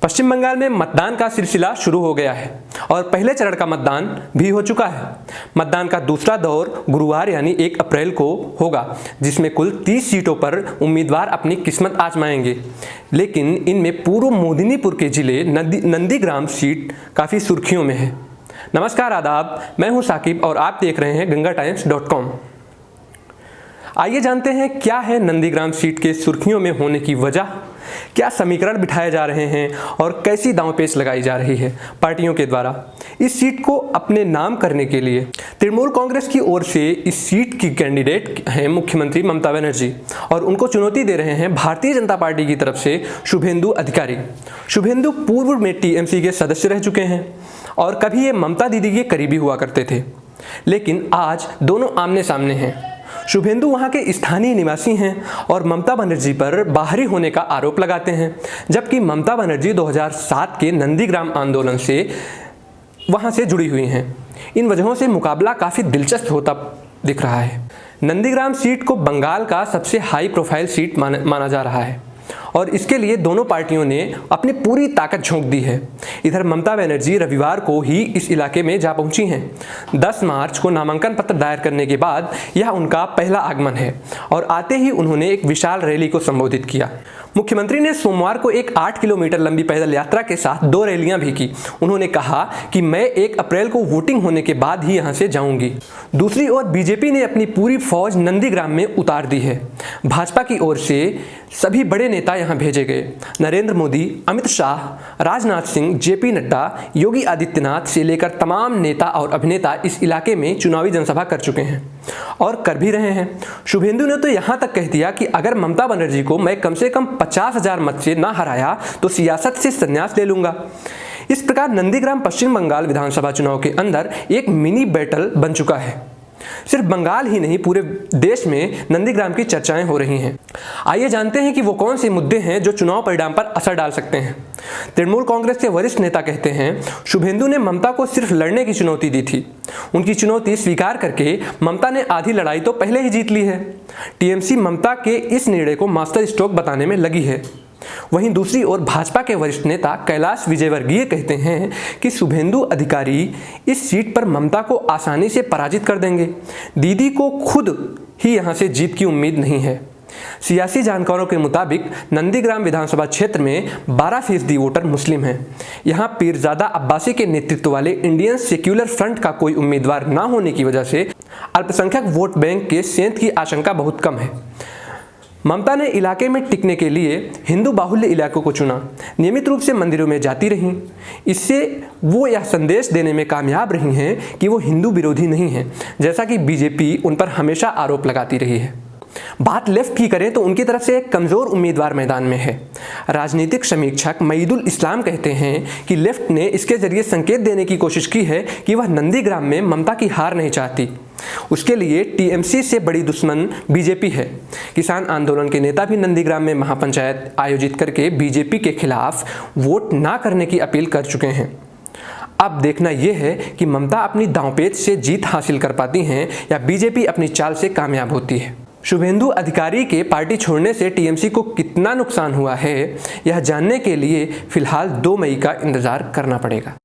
पश्चिम बंगाल में मतदान का सिलसिला शुरू हो गया है और पहले चरण का मतदान भी हो चुका है। मतदान का दूसरा दौर गुरुवार यानी 1 अप्रैल को होगा, जिसमें कुल 30 सीटों पर उम्मीदवार अपनी किस्मत आजमाएंगे। लेकिन इनमें पूर्व मोदिनीपुर के जिले नंदीग्राम सीट काफ़ी सुर्खियों में है। नमस्कार, आदाब, मैं हूं साकिब और आप देख रहे हैं gangatimes.com। आइए जानते हैं क्या है नंदीग्राम सीट के सुर्खियों में होने की वजह, क्या समीकरण बिठाए जा रहे हैं और कैसी दांवपेच लगाई जा रही है पार्टियों के द्वारा इस सीट को अपने नाम करने के लिए। तृणमूल कांग्रेस की ओर से इस सीट की कैंडिडेट हैं मुख्यमंत्री ममता बनर्जी और उनको चुनौती दे रहे हैं भारतीय जनता पार्टी की तरफ से शुभेंदु अधिकारी। शुभेंदु पूर्व में टीएमसी के सदस्य रह चुके हैं और कभी ये ममता दीदी के करीबी हुआ करते थे, लेकिन आज दोनों आमने सामने हैं। शुभेंदु वहां के स्थानीय निवासी हैं और ममता बनर्जी पर बाहरी होने का आरोप लगाते हैं, जबकि ममता बनर्जी 2007 के नंदीग्राम आंदोलन से वहां से जुड़ी हुई हैं। इन वजहों से मुकाबला काफ़ी दिलचस्प होता दिख रहा है। नंदीग्राम सीट को बंगाल का सबसे हाई प्रोफाइल सीट माना जा रहा है और इसके लिए दोनों पार्टियों ने अपनी पूरी ताकत झोंक दी है। इधर ममता बनर्जी रविवार को ही इस इलाके में जा पहुंची हैं। 10 मार्च को नामांकन पत्र दायर करने के बाद यह उनका पहला आगमन है और आते ही उन्होंने एक विशाल रैली को संबोधित किया। मुख्यमंत्री ने सोमवार को एक 8 किलोमीटर लंबी पैदल यात्रा के साथ 2 रैलियां भी की। उन्होंने कहा कि मैं 1 अप्रैल को वोटिंग होने के बाद ही यहां से जाऊंगी। दूसरी ओर बीजेपी ने अपनी पूरी फौज नंदीग्राम में उतार दी है। भाजपा की ओर से सभी बड़े नेता यहां भेजे गए। नरेंद्र मोदी, अमित शाह, राजनाथ सिंह, जेपी नड्डा, योगी आदित्यनाथ से लेकर तमाम नेता और अभिनेता इस इलाके में चुनावी जनसभा कर चुके हैं और कर भी रहे हैं। शुभेंदु ने तो यहां तक कह दिया कि अगर ममता बनर्जी को मैं कम से कम 50,000 मत से ना हराया तो सियासत से संन्यास ले लूंगा। इस प्रकार नंदीग्राम पश्चिम बंगाल विधानसभा चुनाव के अंदर एक मिनी बैटल बन चुका है। सिर्फ बंगाल ही नहीं, पूरे देश में नंदीग्राम की चर्चाएं हो रही हैं। आइए जानते हैं कि वो कौन से मुद्दे हैं जो चुनाव परिणाम पर असर डाल सकते हैं। तृणमूल कांग्रेस के वरिष्ठ नेता कहते हैं शुभेंदु ने ममता को सिर्फ लड़ने की चुनौती दी थी। उनकी चुनौती स्वीकार करके ममता ने आधी लड़ाई तो पहले ही जीत ली है। टीएमसी ममता के इस निर्णय को मास्टर स्ट्रोक बताने में लगी है। वहीं दूसरी ओर भाजपा के वरिष्ठ नेता कैलाश विजयवर्गीय कहते हैं कि शुभेंदु अधिकारी इस सीट पर ममता को आसानी से पराजित कर देंगे। दीदी को खुद ही यहां से जीत की उम्मीद नहीं है। सियासी जानकारों के मुताबिक नंदीग्राम विधानसभा क्षेत्र में 12% वोटर मुस्लिम हैं। यहां पीरजादा अब्बासी के नेतृत्व वाले इंडियन सेक्युलर फ्रंट का कोई उम्मीदवार न होने की वजह से अल्पसंख्यक वोट बैंक के सेंध की आशंका बहुत कम है। ममता ने इलाके में टिकने के लिए हिंदू बाहुल्य इलाकों को चुना, नियमित रूप से मंदिरों में जाती रहीं। इससे वो यह संदेश देने में कामयाब रही हैं कि वो हिंदू विरोधी नहीं हैं, जैसा कि बीजेपी उन पर हमेशा आरोप लगाती रही है। बात लेफ्ट की करें तो उनकी तरफ से एक कमजोर उम्मीदवार मैदान में है। राजनीतिक समीक्षक मईदुल इस्लाम कहते हैं कि लेफ्ट ने इसके जरिए संकेत देने की कोशिश की है कि वह नंदीग्राम में ममता की हार नहीं चाहती। उसके लिए टीएमसी से बड़ी दुश्मन बीजेपी है। किसान आंदोलन के नेता भी नंदीग्राम में महापंचायत आयोजित करके बीजेपी के खिलाफ वोट ना करने की अपील कर चुके हैं। अब देखना यह है कि ममता अपनी दांवपेच से जीत हासिल कर पाती हैं या बीजेपी अपनी चाल से कामयाब होती है। शुभेंदु अधिकारी के पार्टी छोड़ने से टीएमसी को कितना नुकसान हुआ है, यह जानने के लिए फिलहाल 2 मई का इंतजार करना पड़ेगा।